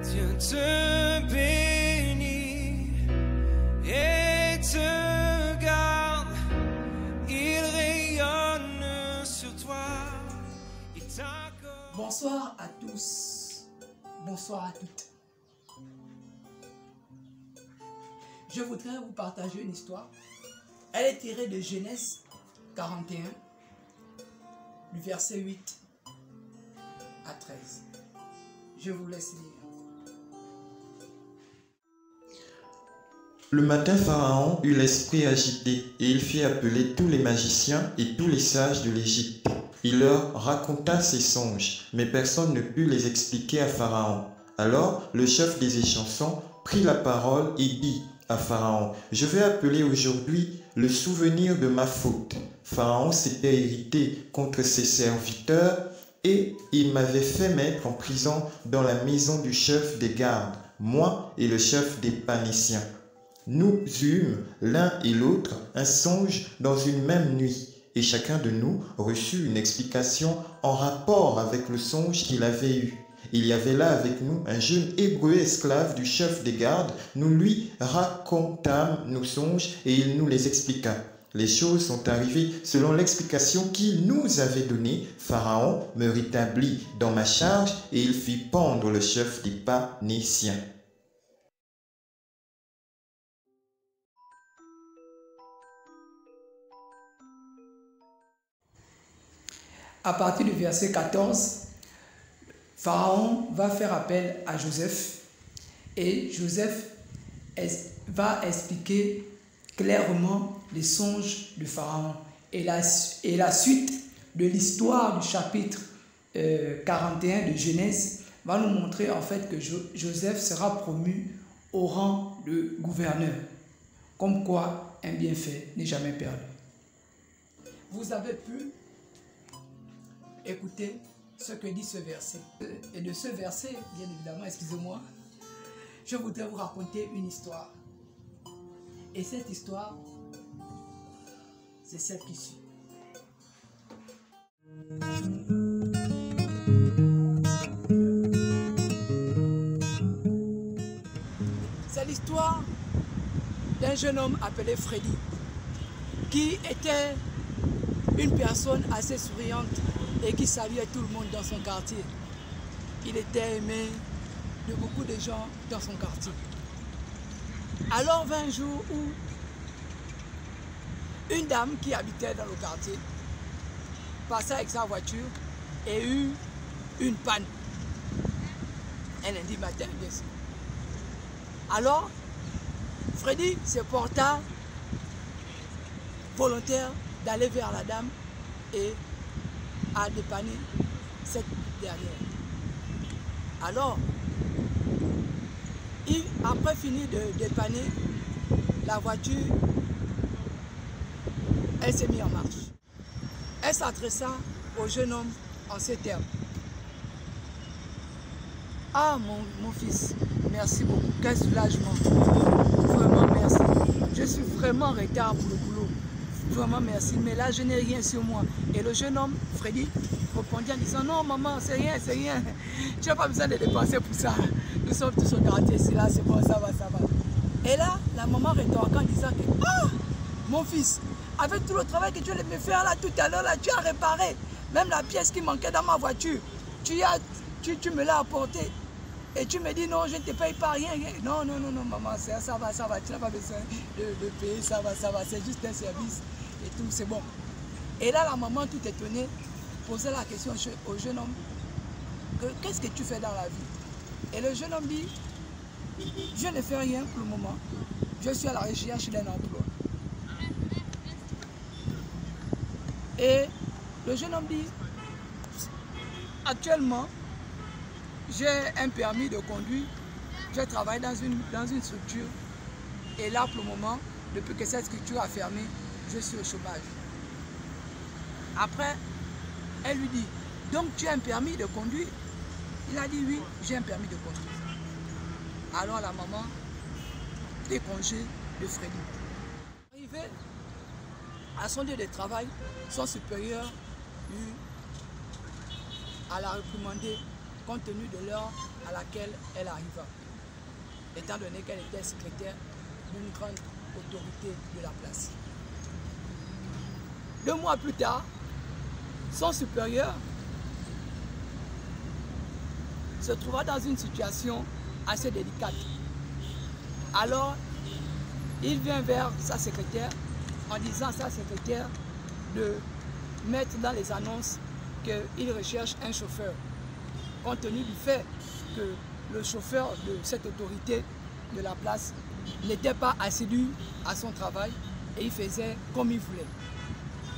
Dieu te bénit et te garde. Il rayonne sur toi. Il t'accorde. Bonsoir à tous. Bonsoir à toutes. Je voudrais vous partager une histoire. Elle est tirée de Genèse 41, du verset 8 à 13. Je vous laisse lire. Le matin, Pharaon eut l'esprit agité, et il fit appeler tous les magiciens et tous les sages de l'Égypte. Il leur raconta ses songes, mais personne ne put les expliquer à Pharaon. Alors le chef des échansons prit la parole et dit à Pharaon: « Je vais appeler aujourd'hui le souvenir de ma faute. Pharaon s'était irrité contre ses serviteurs et il m'avait fait mettre en prison dans la maison du chef des gardes, moi et le chef des Panéciens. Nous eûmes l'un et l'autre un songe dans une même nuit, et chacun de nous reçut une explication en rapport avec le songe qu'il avait eu. Il y avait là avec nous un jeune hébreu esclave du chef des gardes. Nous lui racontâmes nos songes et il nous les expliqua. Les choses sont arrivées selon l'explication qu'il nous avait donnée. Pharaon me rétablit dans ma charge et il fit pendre le chef des Panéciens. » À partir du verset 14, Pharaon va faire appel à Joseph et Joseph va expliquer clairement les songes de Pharaon. Et la suite de l'histoire du chapitre 41 de Genèse va nous montrer en fait que Joseph sera promu au rang de gouverneur. Comme quoi un bienfait n'est jamais perdu. Vous avez pu écouter ce que dit ce verset. Et de ce verset, bien évidemment, excusez-moi, je voudrais vous raconter une histoire. Et cette histoire, c'est celle qui suit. C'est l'histoire d'un jeune homme appelé Freddy, qui était une personne assez souriante et qui saluait tout le monde dans son quartier. Il était aimé de beaucoup de gens dans son quartier. Alors vint un jour où une dame qui habitait dans le quartier passait avec sa voiture et eut une panne. Un lundi matin, bien sûr. Alors, Freddy se porta volontaire d'aller vers la dame et à dépanner cette dernière. Alors, après fini de dépanner la voiture, elle s'est mise en marche. Elle s'adressa au jeune homme en ces termes. « Ah mon fils, merci beaucoup, quel soulagement, vraiment merci. Je suis vraiment en retard pour le boulot. Vraiment merci, mais là je n'ai rien sur moi. » Et le jeune homme, Freddy, répondit en disant: « Non maman, c'est rien, c'est rien. Tu n'as pas besoin de dépenser pour ça. Nous sommes tous au quartier ici, là c'est bon, ça va, ça va. » Et là, la maman rétorqua en disant que: « Ah, mon fils, avec tout le travail que tu allais me faire là tout à l'heure, là, tu as réparé. Même la pièce qui manquait dans ma voiture, tu me l'as apportée. Et tu me dis non, je ne te paye pas rien. Non, non, non, non, maman, ça va, tu n'as pas besoin de payer, ça va, c'est juste un service et tout, c'est bon. » Et là, la maman, tout étonnée, posait la question au jeune homme: « Qu'est-ce que tu fais dans la vie ?» Et le jeune homme dit: « Je ne fais rien pour le moment. Je suis à la recherche d'un emploi. » Et le jeune homme dit: « Actuellement, j'ai un permis de conduire, je travaille dans une structure et là pour le moment, depuis que cette structure a fermé, je suis au chômage. » Après, elle lui dit: « Donc tu as un permis de conduire ?» Il a dit: « Oui, j'ai un permis de conduire. » Alors la maman prit congé de Freddy. Arrivé à son lieu de travail, son supérieur à la réprimander compte tenu de l'heure à laquelle elle arriva, étant donné qu'elle était secrétaire d'une grande autorité de la place. 2 mois plus tard, son supérieur se trouva dans une situation assez délicate. Alors, il vient vers sa secrétaire en disant à sa secrétaire de mettre dans les annonces qu'il recherche un chauffeur, compte tenu du fait que le chauffeur de cette autorité de la place n'était pas assidu à son travail et il faisait comme il voulait.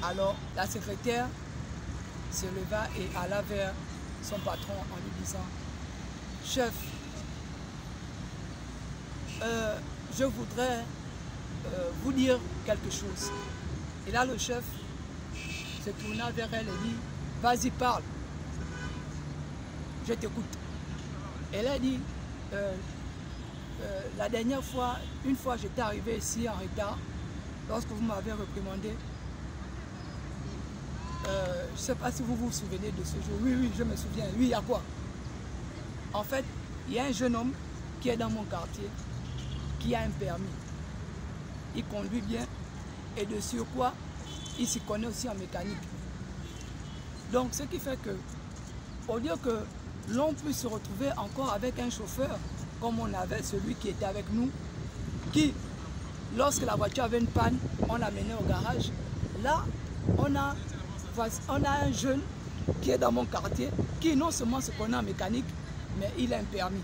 Alors la secrétaire se leva et alla vers son patron en lui disant « Chef, je voudrais vous dire quelque chose. » Et là le chef se tourna vers elle et dit « Vas-y, parle, je t'écoute. » Elle a dit la dernière fois, une fois j'étais arrivé ici en retard, lorsque vous m'avez réprimandé. Je ne sais pas si vous vous souvenez de ce jour. Oui, je me souviens. Oui, il y a quoi? En fait, il y a un jeune homme qui est dans mon quartier, qui a un permis. Il conduit bien et de surcroît, il s'y connaît aussi en mécanique. Donc, ce qui fait que, au lieu que l'on puisse se retrouver encore avec un chauffeur, comme on avait celui qui était avec nous, qui, lorsque la voiture avait une panne, on l'amenait au garage. Là, on a un jeune qui est dans mon quartier, qui non seulement se connaît en mécanique, mais il a un permis.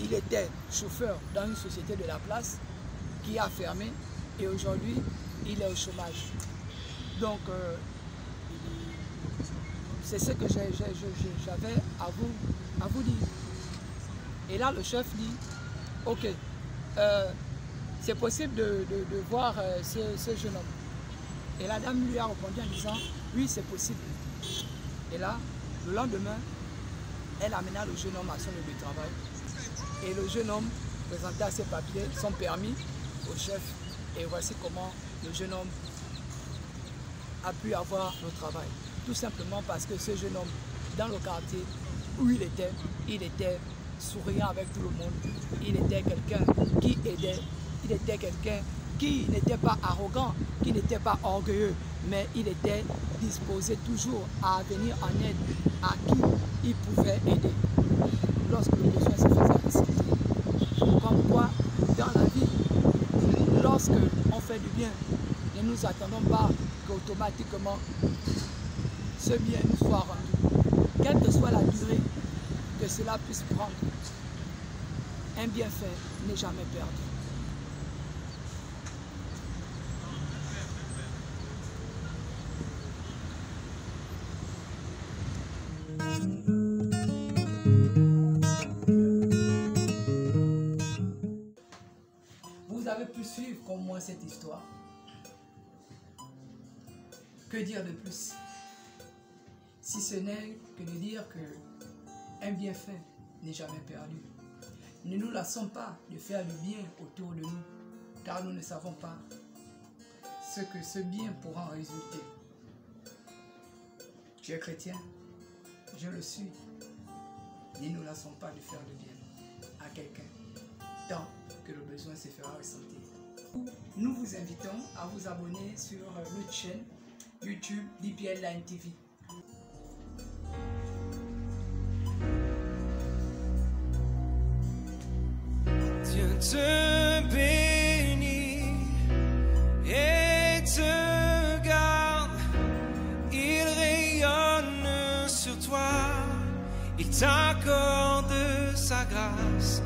Il était chauffeur dans une société de la place qui a fermé et aujourd'hui, il est au chômage. Donc, c'est ce que j'avais à vous dire. Et là, le chef dit, ok, c'est possible de voir ce jeune homme. Et la dame lui a répondu en disant, oui, c'est possible. Et là, le lendemain, elle amena le jeune homme à son lieu de travail. Et le jeune homme présenta ses papiers, son permis au chef. Et voici comment le jeune homme a pu avoir le travail. Tout simplement parce que ce jeune homme, dans le quartier où il était souriant avec tout le monde. Il était quelqu'un qui aidait. Il était quelqu'un qui n'était pas arrogant, qui n'était pas orgueilleux, mais il était disposé toujours à venir en aide à qui il pouvait aider lorsque le besoin se faisait ressentir. Comme quoi, dans la vie, lorsque on fait du bien, ne nous attendons pas qu'automatiquement ce bien nous soit rendu. Quelle que soit la durée que cela puisse prendre, un bienfait n'est jamais perdu. Vous avez pu suivre comme moi cette histoire. Que dire de plus? Si ce n'est que de dire que un bienfait n'est jamais perdu. Ne nous lassons pas de faire le bien autour de nous, car nous ne savons pas ce que ce bien pourra en résulter. Tu es chrétien? Je le suis. Ne nous lassons pas de faire le bien à quelqu'un, tant que le besoin se fera ressentir. Nous vous invitons à vous abonner sur notre chaîne YouTube DPL Line TV. Dieu te bénit et te garde, il rayonne sur toi, il t'accorde sa grâce.